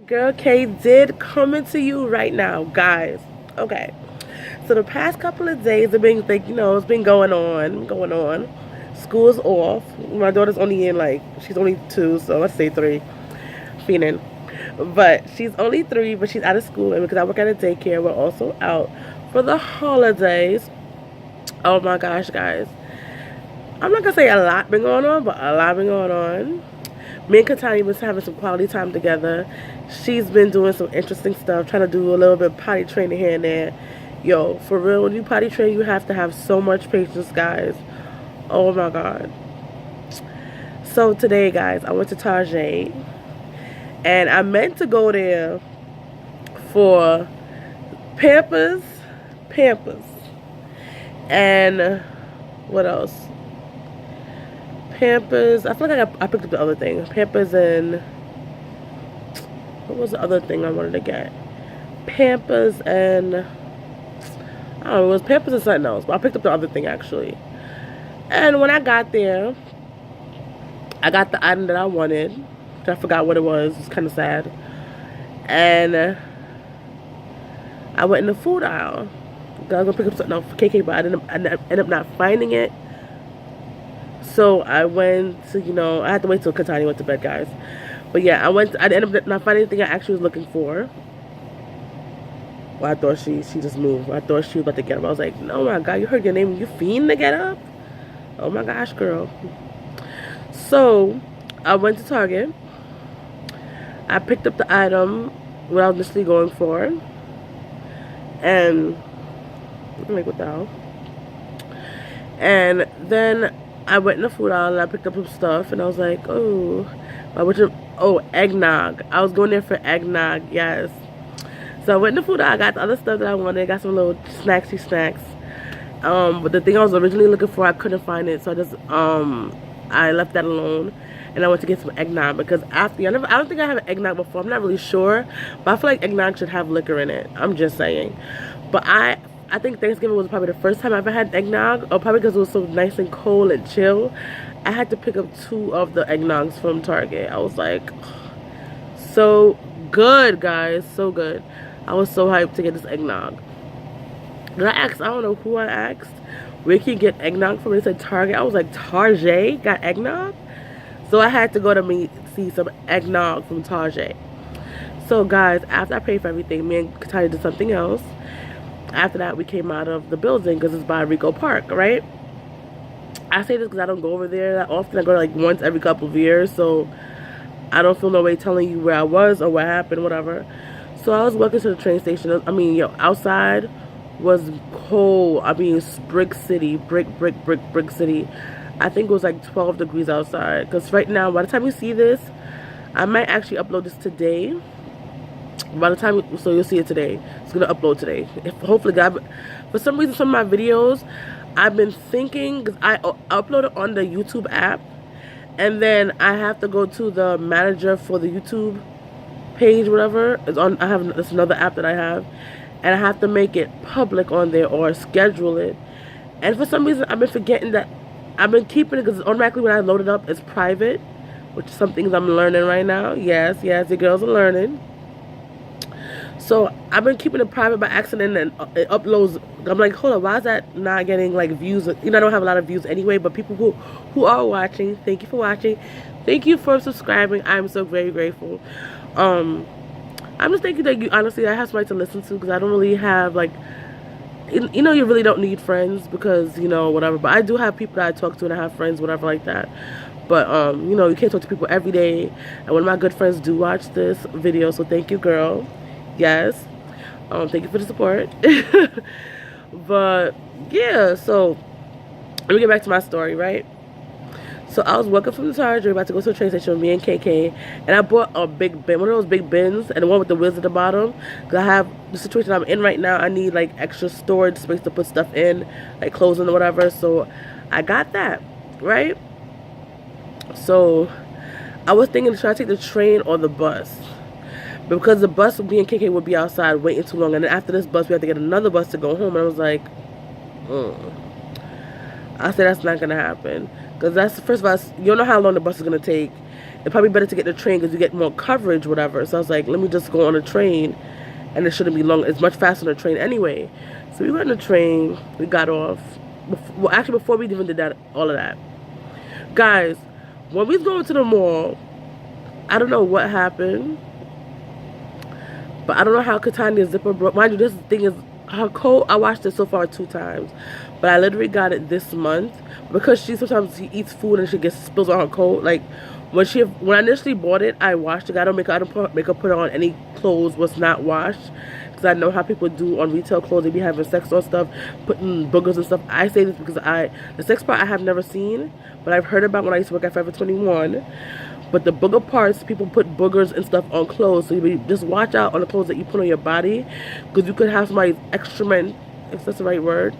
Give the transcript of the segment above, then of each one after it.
Girl K did coming to you right now, guys. Okay. So the past couple of days have been like, it's been going on. School's off. My daughter's only in she's only 2, so let's say 3. Fiending. But she's only 3, but she's out of school, and because I work at a daycare, we're also out for the holidays. Oh my gosh, guys. I'm not gonna say a lot been going on, but a lot been going on. Me and Katani was having some quality time together. She's been doing some interesting stuff, trying to do a little bit of potty training here and there. Yo, for real, when you potty train, you have to have so much patience, guys. Oh my God. So today, guys, I went to Target, and I meant to go there for Pampers, and what else? Pampers. I feel like I picked up the other thing. Pampers and what was the other thing I wanted to get? Pampers and I don't know. It was Pampers and something else, but I picked up the other thing actually. And when I got there, I got the item that I wanted. Which I forgot what it was. It's kind of sad. And I went in the food aisle. I was gonna pick up something else for KK, but I ended up not finding it. So I went to, I had to wait till Katani went to bed, guys. But yeah, I ended up not finding anything I actually was looking for. Well, I thought she just moved. I thought she was about to get up. I was like, oh my God, you heard your name. You fiend to get up? Oh my gosh, girl. So I went to Target. I picked up the item what I was initially going for. And I'm like, what the hell? And then I went in the food aisle and I picked up some stuff, and I was like, eggnog. I was going there for eggnog, yes. So I went in the food aisle, I got the other stuff that I wanted, got some little snacks. But the thing I was originally looking for, I couldn't find it, so I left that alone, and I went to get some eggnog because I don't think I have eggnog before. I'm not really sure, but I feel like eggnog should have liquor in it. I'm just saying. But I think Thanksgiving was probably the first time I ever had eggnog, or probably because it was so nice and cold and chill. I had to pick up 2 of the eggnogs from Target. I was like, so good, guys, so good. I was so hyped to get this eggnog. And I don't know who I asked, where can you get eggnog from? They said Target. I was like, Target got eggnog? So I had to go to see some eggnog from Target. So guys, after I paid for everything, me and Katani did something else. After that, we came out of the building because it's by Rico Park, right? I say this because I don't go over there that often. I go like once every couple of years, so I don't feel no way telling you where I was or what happened, whatever. So I was walking to the train station. Outside was cold. Brick city. I think it was like 12 degrees outside. Because right now, by the time you see this, I might actually upload this today. So you'll see it today. It's gonna upload today. Hopefully, God. For some reason, some of my videos, I've been thinking, because I upload it on the YouTube app, and then I have to go to the manager for the YouTube page, whatever. It's another app that I have, and I have to make it public on there or schedule it. And for some reason, I've been forgetting that. I've been keeping it because automatically when I load it up, it's private, which is some things I'm learning right now. Yes, the girls are learning. So I've been keeping it private by accident, and it uploads. I'm like, hold on, why is that not getting like views? I don't have a lot of views anyway, but people who are watching, thank you for watching. Thank you for subscribing. I'm so very grateful. I'm just thinking that I have somebody to listen to, because I don't really have you really don't need friends because, whatever. But I do have people that I talk to, and I have friends, whatever like that. But, you can't talk to people every day. And one of my good friends do watch this video, so thank you, girl. Yes. Thank you for the support. But yeah, so let me get back to my story, right? So I was walking from the Target, about to go to the train station with me and KK, and I bought a big bin, one of those big bins, and the one with the wheels at the bottom, because I have the situation I'm in right now. I need like extra storage space to put stuff in, like clothes and whatever. So I got that, right? So I was thinking, should I take the train or the bus? Because the bus with me and KK would be outside waiting too long, and then after this bus we have to get another bus to go home. And I was like, I said that's not gonna happen, because that's, first of all, you don't know how long the bus is gonna take, it's probably better to get the train because you get more coverage, whatever. So I was like, let me just go on a train, and it shouldn't be long. It's much faster on a train anyway. So we went on the train. We got off. Well, actually, before we even did that, all of that, guys, when we was going to the mall, I don't know what happened, but I don't know how Katania's zipper broke. Mind you, this thing is her coat. I washed it so far 2 times, but I literally got it this month because she sometimes eats food and she gets spills on her coat. Like when I initially bought it, I washed it. I don't make her put on any clothes was not washed, because I know how people do on retail clothes. They be having sex on stuff, putting boogers and stuff. I say this because the sex part I have never seen, but I've heard about when I used to work at Forever 21. But the booger parts, people put boogers and stuff on clothes. So you just watch out on the clothes that you put on your body, because you could have somebody's excrement, if that's the right word,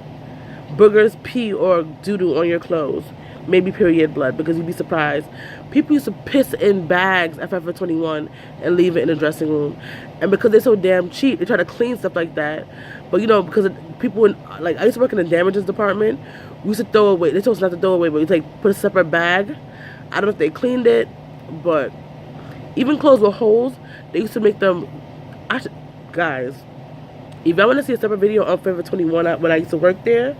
boogers, pee, or doo-doo on your clothes. Maybe period blood, because you'd be surprised. People used to piss in bags at Forever 21 and leave it in the dressing room. And because they're so damn cheap, they try to clean stuff like that. But you know, because people in, like, I used to work in the damages department, we used to throw away. They told us not to throw away, but we like put a separate bag. I don't know if they cleaned it, but even clothes with holes, they used to make them. Guys, if I want to see a separate video on Forever 21 when I used to work there,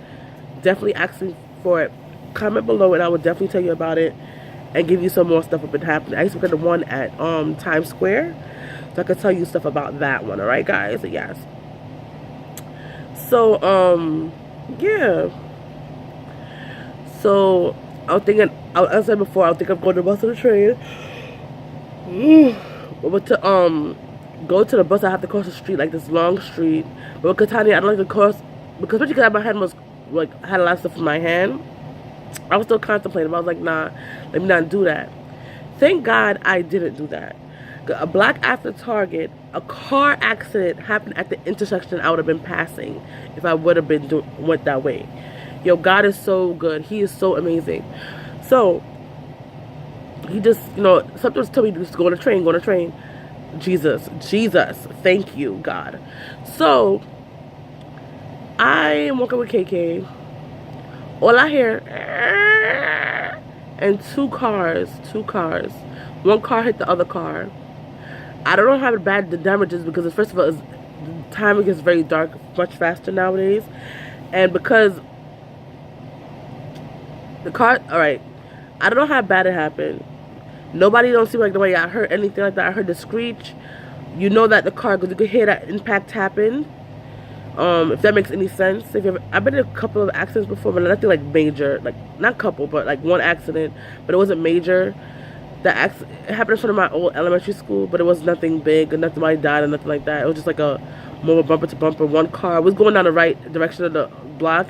definitely ask me for it. Comment below and I will definitely tell you about it and give you some more stuff that's been happening. I used to work at the one at Times Square, so I can tell you stuff about that one. All right, guys? Yes. So yeah. So I was thinking, as I said before, I think I'm going to the bus or the train. But to go to the bus, I have to cross the street, like this long street. But with Katania, I don't like to cross, because especially because my hand was like, I had a lot of stuff in my hand. I was still contemplating. I was like, nah, let me not do that. Thank God I didn't do that. A block after Target, a car accident happened at the intersection I would have been passing if I would have went that way. Yo, God is so good. He is so amazing. So he just, you know, something was telling me to just go on a train, go on a train. Jesus, thank you, God. So I am walking with KK. All I hear, and two cars. One car hit the other car. I don't know how bad the damage is, because first of all, the timing is very dark, much faster nowadays. And because the car, alright, I don't know how bad it happened. Nobody don't seem like nobody got hurt, anything like that. I heard the screech. You know that the car, because you could hear that impact happen. If that makes any sense. I've been in a couple of accidents before, but nothing like major. Like, not couple, but like one accident. But it wasn't major. It happened in front of my old elementary school, but it was nothing big, and nothing, nobody died or nothing like that. It was just like a more bumper to bumper. One car was going down the right direction of the block,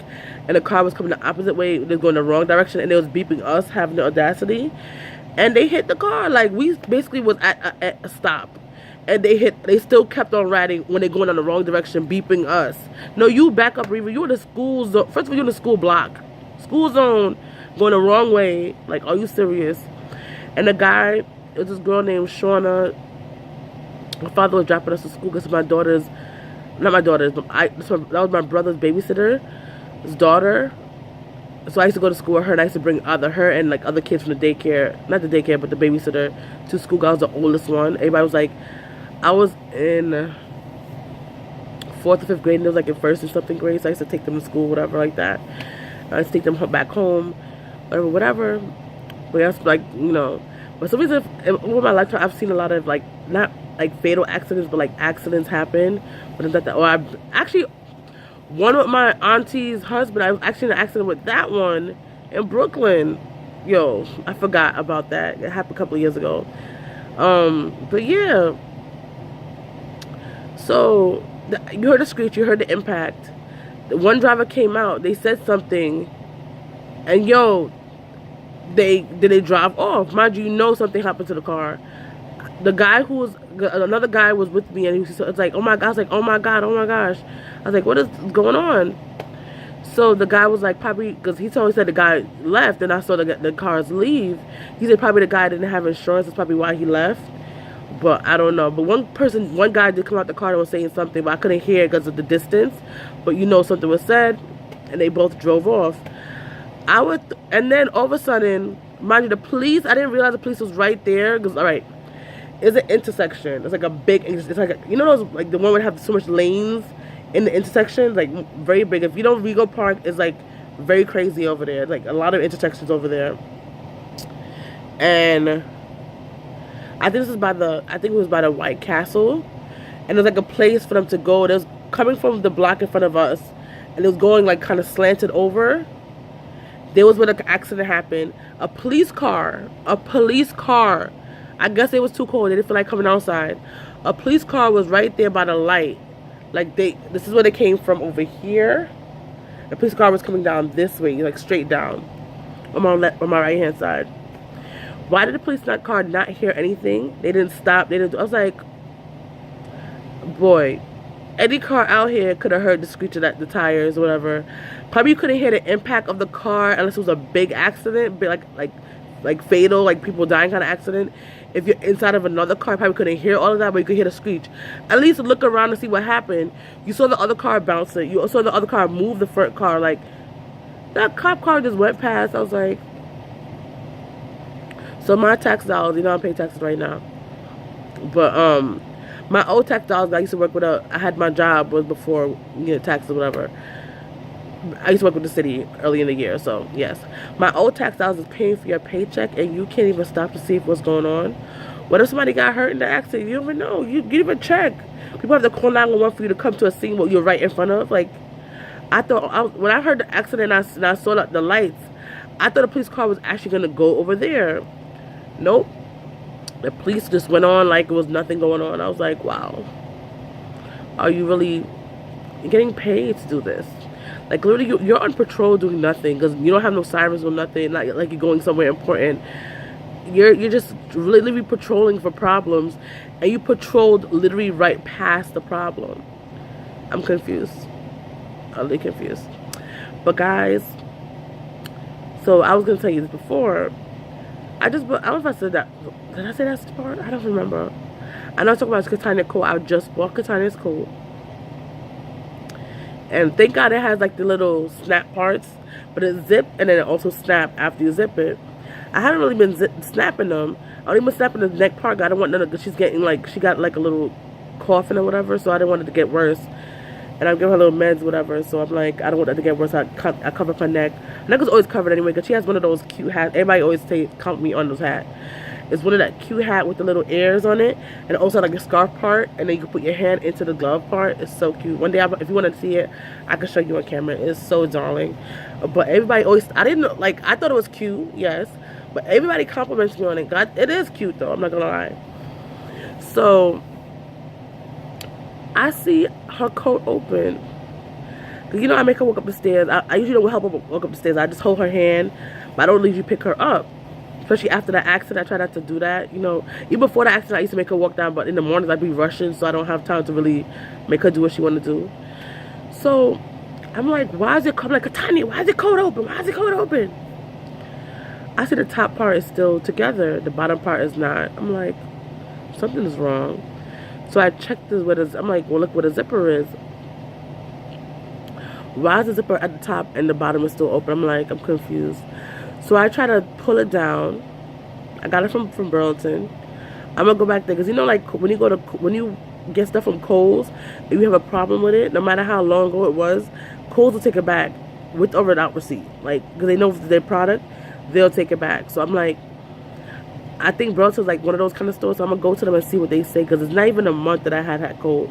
and the car was coming the opposite way. They were going the wrong direction, and they was beeping us, having the audacity. And they hit the car. Like, we basically was at a stop. And they still kept on riding when they're going in the wrong direction, beeping us. No, you back up, Reva. You in the school zone. First of all, you're in the school block. School zone, going the wrong way. Like, are you serious? And the guy, it was this girl named Shauna. My father was dropping us to school because my daughter's, not my daughter's, but that was my brother's babysitter, his daughter. So I used to go to school with her, and I used to bring her and like other kids from the daycare, not the daycare, but the babysitter, to school. I was the oldest one. Everybody was like, I was in 4th or 5th grade, and they was like in 1st and something grade, so I used to take them to school, whatever, like that. I used to take them back home, whatever. But that's like, you know, but some reason, over my lifetime, I've seen a lot of like, not like fatal accidents, but like accidents happen. Actually, one with my auntie's husband, I was actually in an accident with that one in Brooklyn. Yo, I forgot about that. It happened a couple of years ago. But yeah. So, you heard the screech, you heard the impact. The one driver came out, they said something, and yo, they drive off. Mind you, something happened to the car. Another guy was with me, and he was like, oh my God, I was like, oh my gosh. I was like, what is going on? So the guy was like, probably, because he said the guy left, and I saw the cars leave. He said probably the guy didn't have insurance, that's probably why he left. But I don't know. But one guy did come out the car and was saying something, but I couldn't hear it because of the distance. But something was said, and they both drove off. And then all of a sudden, mind you, the police, I didn't realize the police was right there. Because, all right, it's an intersection. It's like a big, it's like, you know those, like the one would have so much lanes in the intersection, like very big. If you know, Rego Park is like very crazy over there. Like a lot of intersections over there. And I think it was by the White Castle. And there's like a place for them to go. There's coming from the block in front of us. And it was going like kind of slanted over. There was where the accident happened. A police car. I guess it was too cold. They didn't feel like coming outside. A police car was right there by the light. Like this is where they came from over here. The police car was coming down this way, like straight down. On my right hand side. Why did the police car not hear anything? They didn't stop. I was like, boy, any car out here could have heard the screech of the tires or whatever. Probably you couldn't hear the impact of the car unless it was a big accident, like fatal, like people dying kind of accident. If you're inside of another car, you probably couldn't hear all of that, but you could hear the screech. At least look around and see what happened. You saw the other car bouncing. You saw the other car move the front car. Like, that cop car just went past. I was like, so my tax dollars, you know I'm paying taxes right now. But, my old tax dollars, I used to work with I had my job was before, you know, taxes or whatever. I used to work with the city early in the year, so yes. My old tax dollars is paying for your paycheck, and you can't even stop to see what's going on. What if somebody got hurt in the accident? You don't even know. You didn't even check. People have to call 911 for you to come to a scene what you're right in front of. Like, I thought, when I heard the accident and I saw the lights, I thought the police car was actually going to go over there. Nope. The police just went on like it was nothing going on. I was like, wow. Are you really getting paid to do this? Like, literally, you're on patrol doing nothing because you don't have no sirens or nothing. Not like you're going somewhere important. You're just literally patrolling for problems, and you patrolled literally right past the problem. I'm confused. I'm really confused. But guys, so I was gonna tell you this before. I don't know if I said that. Did I say that's the part? I don't remember. I know I talked about Catania coat. I just bought Catania's coat. And thank God it has like the little snap parts. But it zip and then it also snap after you zip it. I haven't really been snapping them. I only been snapping the neck part. I don't want none of, because she's getting like, she got like a little cough or whatever. So I didn't want it to get worse. And I'm giving her little meds, whatever. So I'm like, I don't want that to get worse. I cover up her neck. Her neck is always covered anyway, because she has one of those cute hats. Everybody always count me on those hats. It's one of that cute hat with the little ears on it. And also like a scarf part. And then you can put your hand into the glove part. It's so cute. One day, if you want to see it, I can show you on camera. It's so darling. But everybody always, I didn't know, like, I thought it was cute, yes. But everybody compliments me on it. God, it is cute though, I'm not gonna lie. So I see her coat open. You know, I make her walk up the stairs. I usually don't help her walk up the stairs. I just hold her hand, but I don't usually pick her up. Especially after the accident, I try not to do that. You know, even before the accident, I used to make her walk down, but in the mornings I'd be rushing, so I don't have time to really make her do what she want to do. So I'm like, why is it cold? I'm like, Catania, why is it cold open? Why is it cold open? I see the top part is still together. The bottom part is not. I'm like, something is wrong. So I checked this with I'm like, well, look where the zipper is. Why is the zipper at the top and the bottom is still open? I'm like, I'm confused. So I try to pull it down. I got it from Burlington. I'm gonna go back there because you know, like when you get stuff from Kohl's, if you have a problem with it, no matter how long ago it was, Kohl's will take it back with or without receipt. Like, because they know it's their product, they'll take it back. So I'm like, I think Burlington's like one of those kind of stores. So I'm gonna go to them and see what they say, because it's not even a month that I had Kohl's.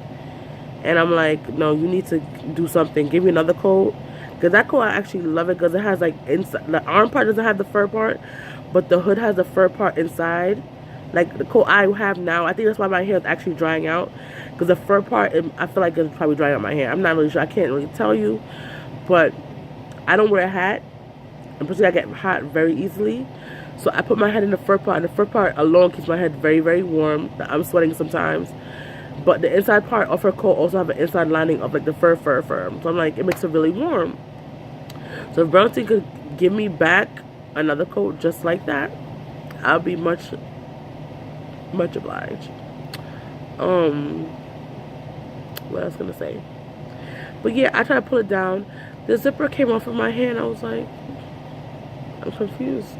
And I'm like, no, you need to do something. Give me another coat. Because that coat, I actually love it because it has like inside, the arm part doesn't have the fur part, but the hood has the fur part inside. Like the coat I have now, I think that's why my hair is actually drying out. Because the fur part, I feel like it's probably drying out my hair. I'm not really sure. I can't really tell you. But I don't wear a hat. And personally, I get hot very easily. So I put my head in the fur part. And the fur part alone keeps my head very, very warm. I'm sweating sometimes. But the inside part of her coat also have an inside lining of like the fur. So I'm like, it makes it really warm. So if Burlington could give me back another coat just like that, I'll be much obliged. What I was gonna say. But yeah, I tried to pull it down. The zipper came off of my hand. I was like, I'm confused.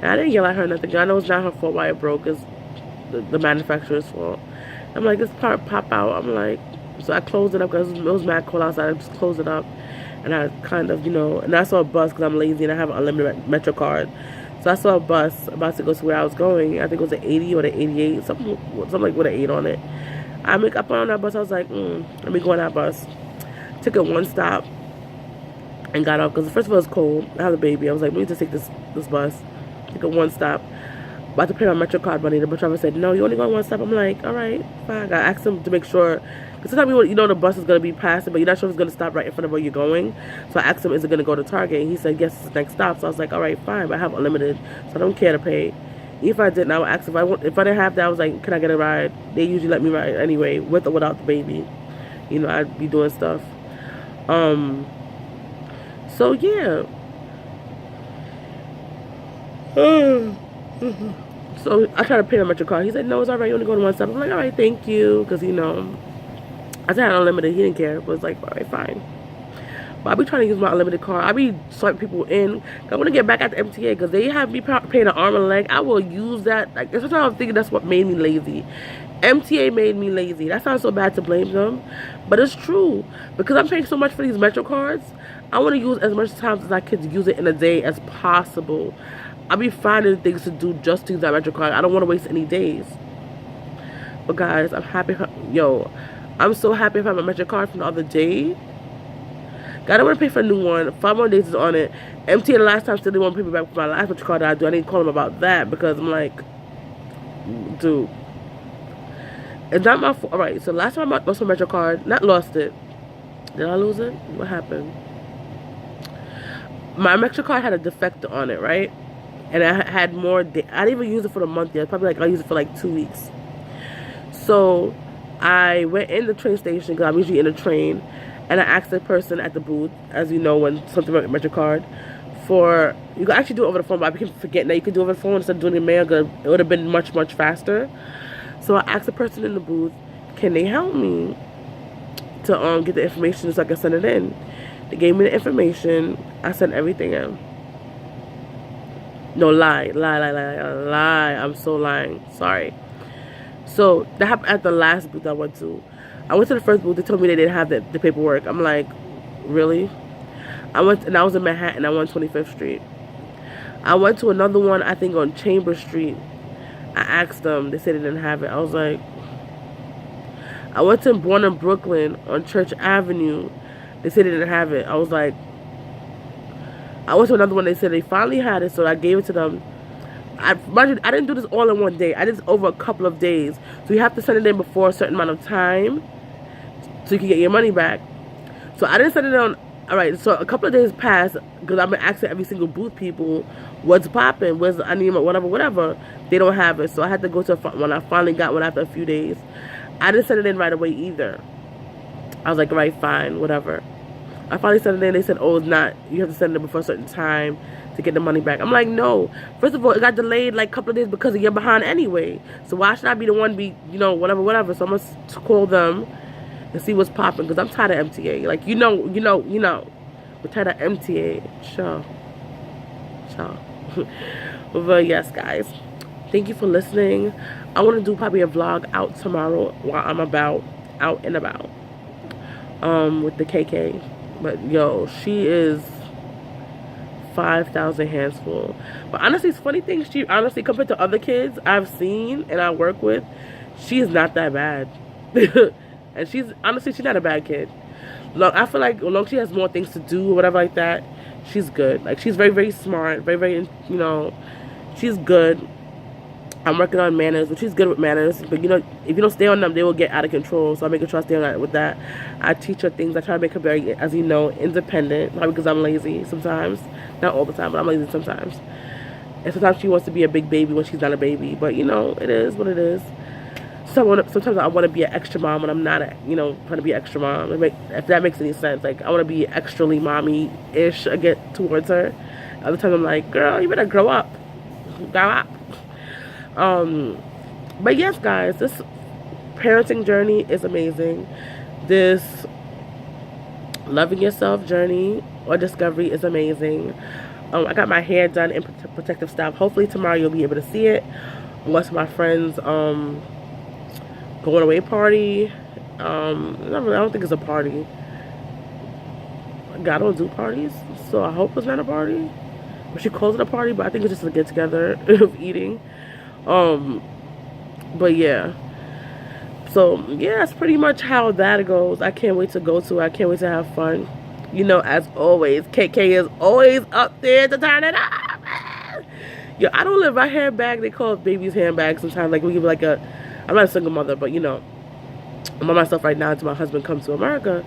And I didn't yell at her or nothing. I know it's not her fault why it broke. It's the manufacturer's fault. I'm like, this part pop out. I'm like, so I closed it up because it was mad cold outside. I just closed it up. And I kind of, and I saw a bus because I'm lazy and I have an unlimited Metro card. So I saw a bus about to go to where I was going. I think it was the 80 or the 88, something like with an 8 on it. I put on that bus. I was like, let me go on that bus. Took it one stop and got off because first of all it was cold. I have a baby. I was like, let me just take this bus. Took it one stop. About to pay my Metro card money. The bus driver said, no, you only go one stop. I'm like, all right, fine. I asked him to make sure. Because sometimes the bus is going to be passing, but you're not sure if it's going to stop right in front of where you're going. So I asked him, is it going to go to Target? And he said, yes, it's the next stop. So I was like, all right, fine. But I have unlimited, so I don't care to pay. If I didn't, I would ask if I didn't have that, I was like, can I get a ride? They usually let me ride anyway, with or without the baby. I'd be doing stuff. So yeah. So I tried to pay him at your car. He said, no, it's all right. You only go to one stop. I'm like, all right, thank you. Because, I said I had unlimited. He didn't care. But it's like, all right, fine. But I be trying to use my unlimited card. I be swiping people in. I want to get back at the MTA because they have me paying an arm and a leg. I will use that. Like, sometimes I'm thinking that's what made me lazy. MTA made me lazy. That sounds so bad to blame them. But it's true. Because I'm paying so much for these Metro cards, I want to use as much time as I could use it in a day as possible. I'll be finding things to do just to use that Metro card. I don't want to waste any days. But guys, I'm happy. I'm so happy if I have a Metro card from the other day. God, I want to pay for a new one. 5 more days is on it. MTA the last time still didn't want to pay me back for my last Metro card that I do. I need to call them about that because I'm like, dude, it's not my fault. All right, so last time I lost my Metro card, not lost it. Did I lose it? What happened? My Metro card had a defector on it, right? And I had more. I didn't even use it for the month yet. Probably I'll use it for like 2 weeks. So I went in the train station because I'm usually in a train, and I asked the person at the booth, as you know, when something about Metro card, you can actually do it over the phone, but I became forgetting that you could do it over the phone instead of doing it in mail. It would have been much, much faster. So I asked the person in the booth, can they help me to get the information so I can send it in? They gave me the information. I sent everything in. No, lie. I'm so lying. Sorry. So that happened at the last booth I went to. I went to the first booth. They told me they didn't have the paperwork. I'm like, really? I was in Manhattan. I went 25th Street. I went to another one, I think on Chambers Street. I asked them. They said they didn't have it. I was like, I went to one in Brooklyn on Church Avenue. They said they didn't have it. I was like, I went to another one. They said they finally had it, so I gave it to them. I didn't do this all in one day. I did this over a couple of days. So you have to send it in before a certain amount of time so you can get your money back. So I didn't send it on. All right, so a couple of days passed because I've been asking every single booth people, what's popping? I need whatever. They don't have it. So I had to go to when I finally got one after a few days. I didn't send it in right away either. I was like, all right, fine, whatever. I finally sent it in. They said, oh, it's not. You have to send it before a certain time to get the money back. I'm like, no. First of all, it got delayed like a couple of days because you're behind anyway. So why should I be the one whatever. So I'm going to call them and see what's popping because I'm tired of MTA. Like, you know. We're tired of MTA. Sure. But yes, guys. Thank you for listening. I want to do probably a vlog out tomorrow while I'm out and about. With the KK. But yo, she is 5,000 hands full. But honestly, it's funny thing. She honestly, compared to other kids I've seen and I work with, she is not that bad. And she's not a bad kid. I feel like as long as she has more things to do or whatever like that, she's good. Like she's very, very smart, very, very, she's good. I'm working on manners, but she's good with manners. But if you don't stay on them, they will get out of control. So I'm making sure I stay on that with that. I teach her things. I try to make her very, as you know, independent. Probably because I'm lazy sometimes. Not all the time, but I'm lazy sometimes. And sometimes she wants to be a big baby when she's not a baby. But it is what it is. Sometimes I want to be an extra mom when I'm not, trying to be an extra mom. If that makes any sense. Like I want to be extra mommy-ish again towards her. Other times I'm like, girl, you better grow up. Grow up. But yes, guys, this parenting journey is amazing. This loving yourself journey or discovery is amazing. I got my hair done in protective stuff. Hopefully tomorrow you'll be able to see it. Once my friends going away party. I don't think it's a party. God don't do parties, so I hope it's not a party. But she calls it a party, but I think it's just a get together of eating. But yeah. So yeah, that's pretty much how that goes. I can't wait to go to it. I can't wait to have fun. You know, as always, KK is always up there to turn it up. Yo, I don't live my handbag. They call it baby's handbag sometimes. Like we give like a, I'm not a single mother, but you know, I'm by myself right now until my husband comes to America.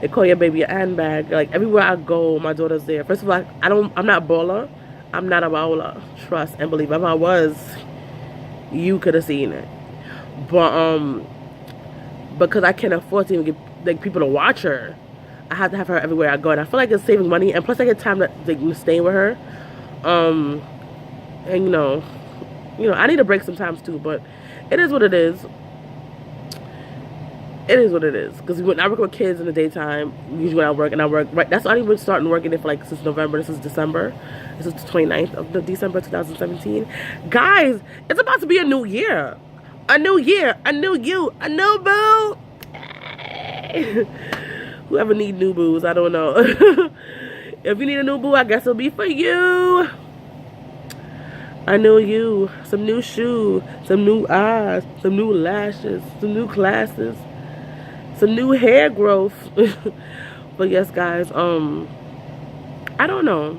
They call your baby a handbag. Like everywhere I go, my daughter's there. First of all, I'm not baller. I'm not a baller. Trust and believe. If I was, you could have seen it. But because I can't afford to even get like people to watch her, I have to have her everywhere I go, and I feel like it's saving money. And plus, I get time to like stay with her. And you know, I need a break sometimes too. But it is what it is. It is what it is. Because when I work with kids in the daytime, usually when I work, right. That's not even starting working it for like since November. This is December. This is the 29th of December 2017. Guys, it's about to be a new year. A new year, a new you, a new boo. Whoever need new boos, I don't know. If you need a new boo, I guess it'll be for you. I know you. Some new shoes, some new eyes, some new lashes, some new classes, some new hair growth. But yes, guys, I don't know.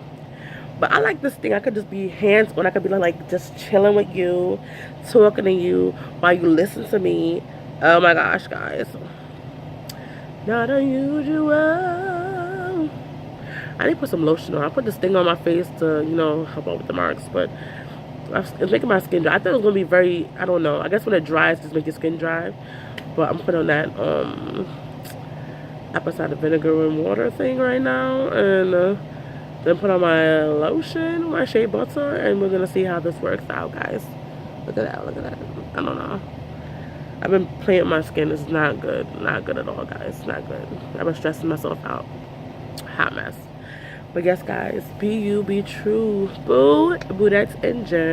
But I like this thing. I could just be hands-on. I could be like just chilling with you, talking to you while you listen to me. Oh my gosh, guys. Not unusual. I need to put some lotion on. I put this thing on my face to, you know, help out with the marks. But it's making my skin dry. I thought it was going to be very, I don't know. I guess when it dries, it just makes your skin dry. But I'm putting on that apple cider vinegar and water thing right now. And then put on my lotion, my shea butter, and we're gonna see how this works out, guys. Look at that, look at that. I don't know. I've been playing with my skin. It's not good. Not good at all, guys. Not good. I've been stressing myself out. Hot mess. But yes, guys, be you, be true. Boo, Boodettes, and Jen.